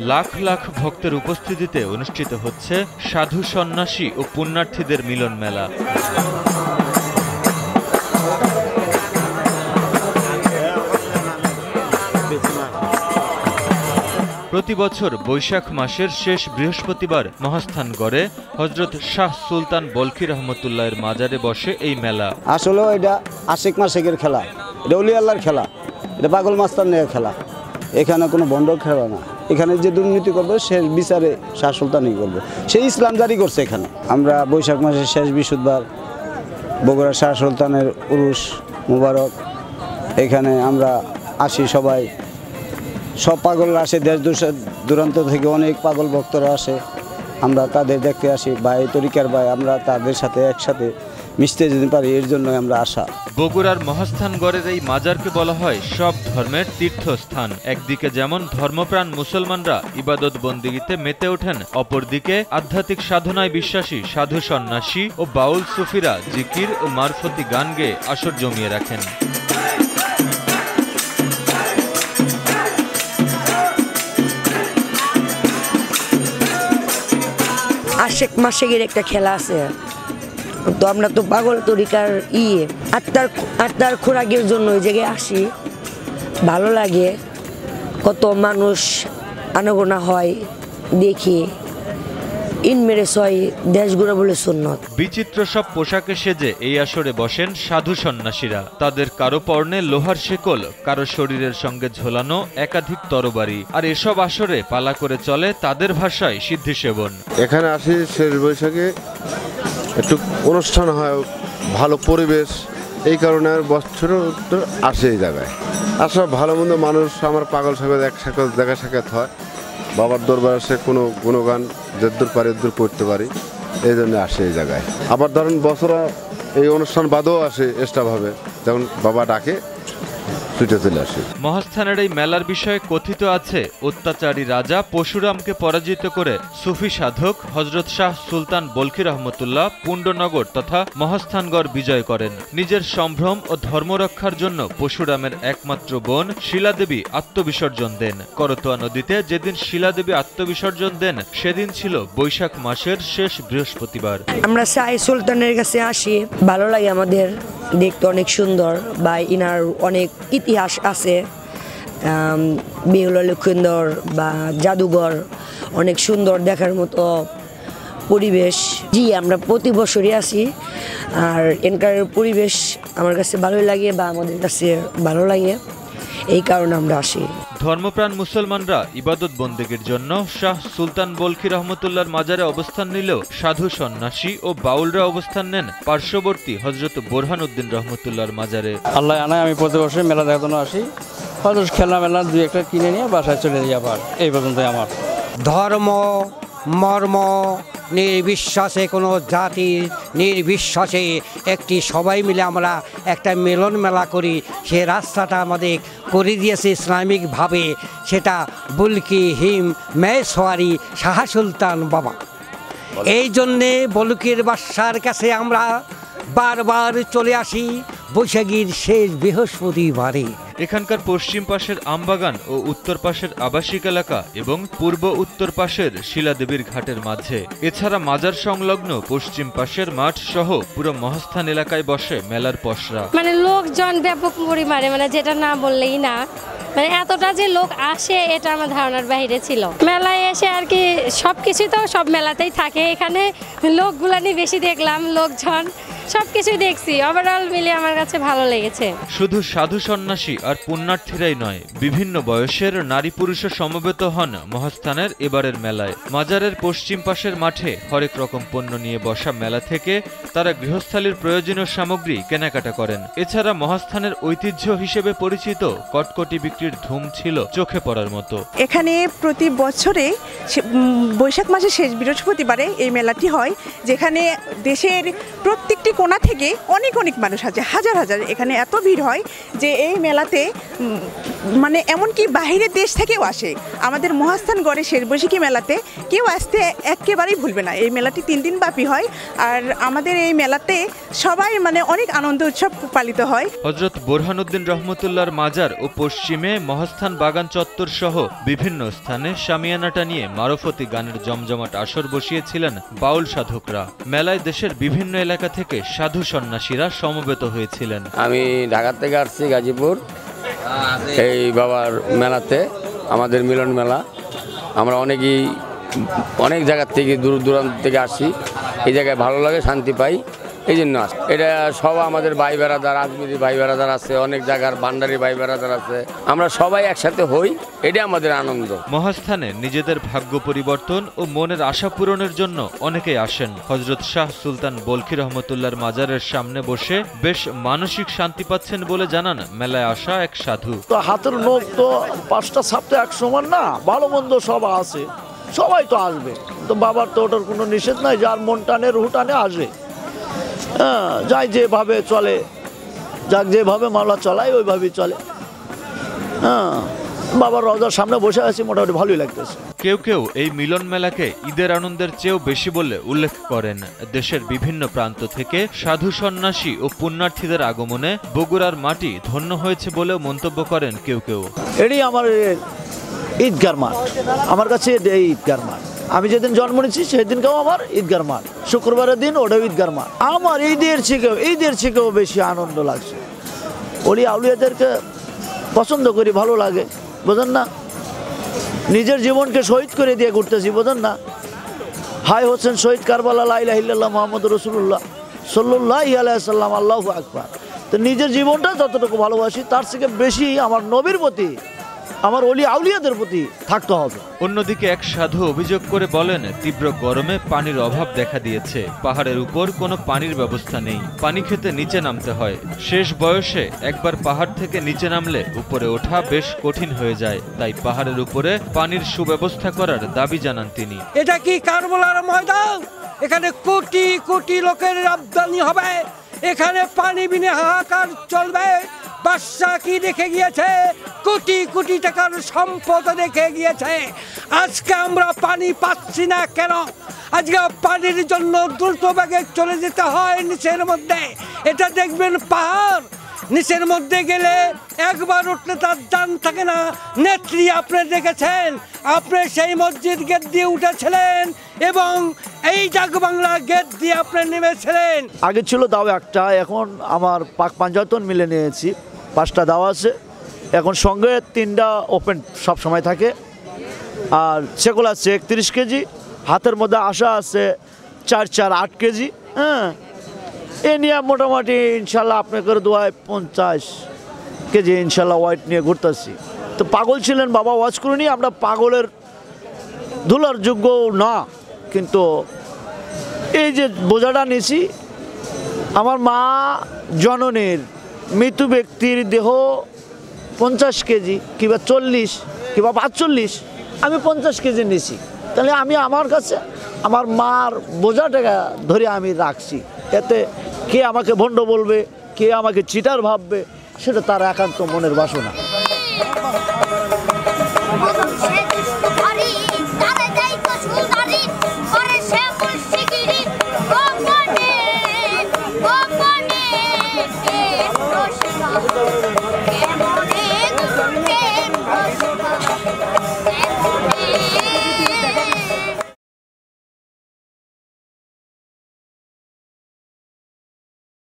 লাখ লাখ ভক্তের উপস্থিতিতে অনুষ্ঠিত হচ্ছে সাধু সন্ন্যাসী ও পুণ্যার্থীদের মিলন মেলা। প্রতি বছর বৈশাখ মাসের শেষ বৃহস্পতিবার মহাস্থানগড়ে হযরত শাহ সুলতান বলখী রহমতুল্লাহের মাজারে বসে এই মেলা। আসলে এটা আশিক মাসিকের খেলা, এটা অলি আল্লাহর খেলা, এটা পাগল মাস্তানের খেলা। এখানে কোনো বন্ধ খেলা না। এখানে যে দুর্নীতি করবে সে বিচারে শাহ সুলতানই করবে, সেই ইসলাম জারি করছে এখানে। আমরা বৈশাখ মাসের শেষ বৃহস্পতিবার বগুড়া শাহ সুলতানের উরুস মুবারক, এখানে আমরা আসি। সবাই সব পাগলরা আসে, দেশ দূরান্ত থেকে অনেক পাগল ভক্তরা আসে, আমরা তাদের দেখতে আসি। ভাই তরিকার ভাই, আমরা তাদের সাথে একসাথে মিশতে যেতে পারি, এর জন্য আমরা আশা। বগুড়ার মহাস্থানগড়ের এই মাজারকে বলা হয় সব ধর্মের তীর্থস্থান। একদিকে যেমন ধর্মপ্রাণ মুসলমানরা ইবাদত বন্দিগিতে মেতে ওঠেন, অপরদিকে আধ্যাত্মিক সাধনায় বিশ্বাসী সাধু সন্ন্যাসী ও বাউল সুফিরা জিকির ও মারফতি গান গেয়ে আসর জমিয়ে রাখেন। আশেক মাসেকের একটা খেলা আছে, তো আমরা তো পাগল তরিকার আত্মার খোরাকের জন্য ওই জায়গায় আসি। ভালো লাগে, কত মানুষ আনাগোনা হয় দেখি, ইনমেরেস হয়, দেশ ঘুরা বলে সুন্নত। বিচিত্র সব পোশাকে সেজে এই আসরে বসেন সাধু সন্ন্যাসীরা। তাদের কারো পরনে লোহার শেকল, কারো শরীরের সঙ্গে ঝোলানো একাধিক তরবারি। আর এসব আসরে পালা করে চলে তাদের ভাষায় সিদ্ধি সেবন। এখানে আসি শেষ বৈশাখে, একটু অনুষ্ঠান হয়, ভালো পরিবেশ, এই কারণে আর বছর আসে এই জায়গায়। আসলে ভালো মন্দ মানুষ, আমার পাগল সাগর একসাথে দেখা সাক্ষাৎ হয়। বাবার দরবার আসে, কোনো গুণগান যেদূর পারি এদূর করতে পারি, এই জন্য আসে এই জায়গায়। আবার ধরেন বছরা এই অনুষ্ঠান বাদেও আসে এক্সট্রাভাবে, যখন বাবা ডাকে ছুটে চলে আসে। মহাস্থানের এই মেলার বিষয়ে কথিত আছে, অত্যাচারী রাজা পরশুরামকে পরাজিত করে সুফি সাধক হযরত শাহ সুলতান বলখী রহমতুল্লাহ পুণ্ডনগর তথা মহাস্থানগড় বিজয় করেন। নিজের সম্ভ্রম ও ধর্মরক্ষার জন্য পরশুরামের একমাত্র বোন শিলাদেবী আত্মবিসর্জন দেন। করতোয়া নদীতে যেদিন শিলাদেবী আত্মবিসর্জন দেন, সেদিন ছিল বৈশাখ মাসের শেষ বৃহস্পতিবার। আমরা শাহ সুলতানের কাছে আসি, ভালো লাগে আমাদের, দেখতে অনেক সুন্দর, বা ইনার অনেক ইতিহাস আছে। বেহুলা লক্ষিন্দর বা জাদুঘর, অনেক সুন্দর দেখার মতো পরিবেশ। জি, আমরা প্রতি বছরই আসি, আর এনকার পরিবেশ আমার কাছে ভালোই লাগে বা আমাদের কাছে ভালো লাগে, এই কারণে আমরা আসি। ধর্মপ্রাণ মুসলমানরা ইবাদত বন্দেগীর জন্য শাহ সুলতান বলখী রহমতুল্লাহর মাজারে অবস্থান নিলেও সাধু সন্ন্যাসী ও বাউলরা অবস্থান নেন পার্শ্ববর্তী হযরত বোরহান উদ্দিন রহমতুল্লাহর মাজারে। আল্লাহ আনায় আমি প্রতি বছর মেলা দেখার জন্য আসি, হয়তো খেলনা মেলা দুই একটা কিনে নিয়ে বাসায় চলে যাই। আবার এই পর্যন্তই আমার ধর্ম মর্ম নির্বিশ্বাসে, কোনো জাতির নির্বিশ্বাসে একটি সবাই মিলে আমরা একটা মিলন মেলা করি। সে রাস্তাটা আমাদের করে দিয়েছে ইসলামিকভাবে, সেটা বুলকি হিম মেসোয়ারি শাহ সুলতান বাবা। এই জন্যে বলকির বাদশার কাছে আমরা বারবার চলে আসি বৈশাখীর শেষ বৃহস্পতিবারে। এখানকার পশ্চিম পাশের আমবাগান ও উত্তর পাশের আবাসিক এলাকা এবং পূর্ব উত্তর পাশের শিলাদেবীর ঘাটের মাঝে, এছাড়া মাজার সংলগ্ন পশ্চিম পাশের মাঠ সহ পুরো মহাস্থান এলাকায় বসে মেলার পসরা। মানে লোকজন ব্যাপক পরিমাণে, মানে যেটা না বললেই না, মানে এতটা যে লোক আসে এটা আমার ধারণার বাইরে ছিল। মেলায় এসে আর কি সবকিছু তো সব মেলাতেই থাকে, এখানে লোকগুলানি বেশি দেখলাম, লোকজন সবকিছুই দেখছি। ওভারঅল মিলে আমার কাছে ভালো লেগেছে। শুধু সাধু সন্ন্যাসী আর পুণ্যার্থীরাই নয়, বিভিন্ন বয়সের নারী পুরুষও সমবেত হন মহাস্থানের এবারের মেলায়। মাজারের পশ্চিম পাশের মাঠে হরেক রকম পণ্য নিয়ে বসা মেলা থেকে তারা গৃহস্থালির প্রয়োজনীয় সামগ্রী কেনাকাটা করেন। এছাড়া মহাস্থানের ঐতিহ্য হিসেবে পরিচিত কটকটি বিক্রির ধুম ছিল চোখে পড়ার মতো। এখানে প্রতি বছরে বৈশাখ মাসের শেষ বৃহস্পতিবারে এই মেলাটি হয়, যেখানে দেশের প্রত্যেকটি কোণা থেকে অনেক মানুষ আছে, হাজার হাজার। এখানে এত ভিড় হয় যে এই মেলাতে মানে এমনকি বাহিরের দেশ থেকেও আসে আমাদের মহাস্থানগড়ে শেষ বৈশাখী মেলাতে। কেউ আসতে একেবারেই ভুলবে না। এই মেলাটি 3 দিন ব্যাপী হয়, আর আমাদের এই মেলাতে সবাই মানে অনেক আনন্দ উৎসব পালিত হয়। হযরত বোরহানুদ্দিন রহমতুল্লাহর মাজার ও পশ্চিমে মহাস্থান বাগান চত্বর সহ বিভিন্ন স্থানে শামিয়ানাটা নিয়ে মারফতি গানের জমজমাট আসর বসিয়েছিলেন বাউল সাধকরা। মেলায় দেশের বিভিন্ন এলাকা থেকে সাধু সন্ন্যাসীরা সমবেত হয়েছিলেন। আমি ঢাকা থেকে আসছি গাজীপুর এই বাবার মেলাতে, আমাদের মিলন মেলা। আমরা অনেক জায়গার থেকে দূর দূরান্ত থেকে আসি, এই জায়গায় ভালো লাগে, শান্তি পাই, এই জন্য আসি। এটা সব আমাদের ভাই বেড়াদার, আজমিরি ভাই বেড়াদার আছে, অনেক জায়গার ভান্ডারি ভাই বেড়াদার আছে, আমরা সবাই একসাথে হই, এটা আমাদের আনন্দ। মহাস্থানে নিজেদের ভাগ্য পরিবর্তন ও মনের আশা পূরণের জন্য অনেকেই আসেন। হযরত শাহ সুলতান বলখী রহমতুল্লাহর মাজারের সামনে বসে বেশ মানসিক শান্তি পাচ্ছেন বলে জানান মেলায় আসা এক সাধু। তো হাতের নখ তো 5টা ছাপতে এক সমান না, ভালো মন্দ সব আছে, সবাই তো আসবে। তো বাবার তো ওটার কোনো নিষেধ নাই, যার মন টানে রুহ টানে আসে। হ্যাঁ, যাই যেভাবে চলে, যাক যেভাবে মামলা চলায় ওইভাবেই চলে। হ্যাঁ, বাবার রওজার সামনে বসে আছি, মোটামুটি ভালোই লাগতেছে। কেউ কেউ এই মিলন মেলাকে ঈদের আনন্দের চেয়েও বেশি বলে উল্লেখ করেন। দেশের বিভিন্ন প্রান্ত থেকে সাধু সন্ন্যাসী ও পুণ্যার্থীদের আগমনে বগুড়ার মাটি ধন্য হয়েছে বলেও মন্তব্য করেন কেউ কেউ। এটাই আমার ঈদগার মাঠ, আমার কাছে এই ঈদগার মাঠ। আমি যেদিন জন্ম নিয়েছি সেদিনকেও আমার ঈদগার মাঠ, শুক্রবারের দিন ওটাও ঈদগার মাঠ। আমার ঈদের থেকেও বেশি আনন্দ লাগছে। ওলি আউলিয়াদেরকে পছন্দ করি, ভালো লাগে, বোঝেন না? নিজের জীবনকে শহীদ করে দিয়ে ঘুরতেছি, বোঝেন না? হাই হোসেন শহীদ কারবালা, লা ইলাহা ইল্লাল্লাহ মুহাম্মদ রাসূলুল্লাহ সাল্লাল্লাহু আলাইহি সাল্লাম, আল্লাহু আকবার। তো নিজের জীবনটা যতটুকু ভালোবাসি তার থেকে বেশি আমার নবীর প্রতি, আমার ওলি আউলিয়াদের প্রতি থাকতে হবে। অন্যদিকে এক সাধু অভিযোগ করে বলেন, তীব্র গরমে পানির অভাব দেখা দিয়েছে। পাহাড়ের উপর কোনো পানির ব্যবস্থা নেই, পানি খেতে নিচে নামতে হয়। শেষ বয়সে একবার পাহাড় থেকে নিচে নামলে উপরে ওঠা বেশ কঠিন হয়ে যায়, তাই পাহাড়ের উপরে পানির সুব্যবস্থা করার দাবি জানান তিনি। এটা কি কারবালার ময়দান? এখানে কোটি কোটি লোকের আমদানি হবে, এখানে পানি বিনে হাহাকার চলবে। বাদশা কি দেখে গিয়েছে? কোটি কোটি টাকার সম্পদ দেখে গিয়েছে। আজকে আমরা পানি পাচ্ছি না কেন? আজকে পানির জন্য দ্রুত বেগে চলে যেতে হয় নিচের মধ্যে। এটা দেখবেন পাহাড়, নিচের মধ্যে গেলে একবার উঠলে তার দান থাকে না। নেত্রী আপনি দেখেছেন, আপনি সেই মসজিদ গেট দিয়ে উঠেছিলেন এবং এই ডাক বাংলা গেট দিয়ে আপনি নেমেছিলেন। আগে ছিল দাও একটা, এখন আমার পাক পাঞ্জাতন মিলে নিয়েছি, 5টা দাও আছে। এখন সঙ্গে 3টা ওপেন সব সময় থাকে। আর সেগুলো আছে 31 কেজি, হাতের মধ্যে আশা আছে 4 8 কেজি। হ্যাঁ, এ নিয়ে মোটামুটি ইনশাল্লাহ আপনাদের দোয়ায় 50 কেজি ইনশাল্লাহ ওয়েট নিয়ে ঘুরতেছি। তো পাগল ছিলেন বাবা, ওয়াজ করিনি, আমরা পাগলের ধুলার যোগ্য না, কিন্তু এই যে বোঝাটা নিয়েছি, আমার মা জননীর মৃত্যু ব্যক্তির দেহ 50 কেজি কিংবা 40 কিংবা 45, আমি 50 কেজি নিয়েছি। তাহলে আমি আমার কাছে আমার মার বোঝাটাকে ধরে আমি রাখছি। এতে কে আমাকে ভণ্ড বলবে, কে আমাকে চিটার ভাববে, সেটা তার একান্ত মনের বাসনা।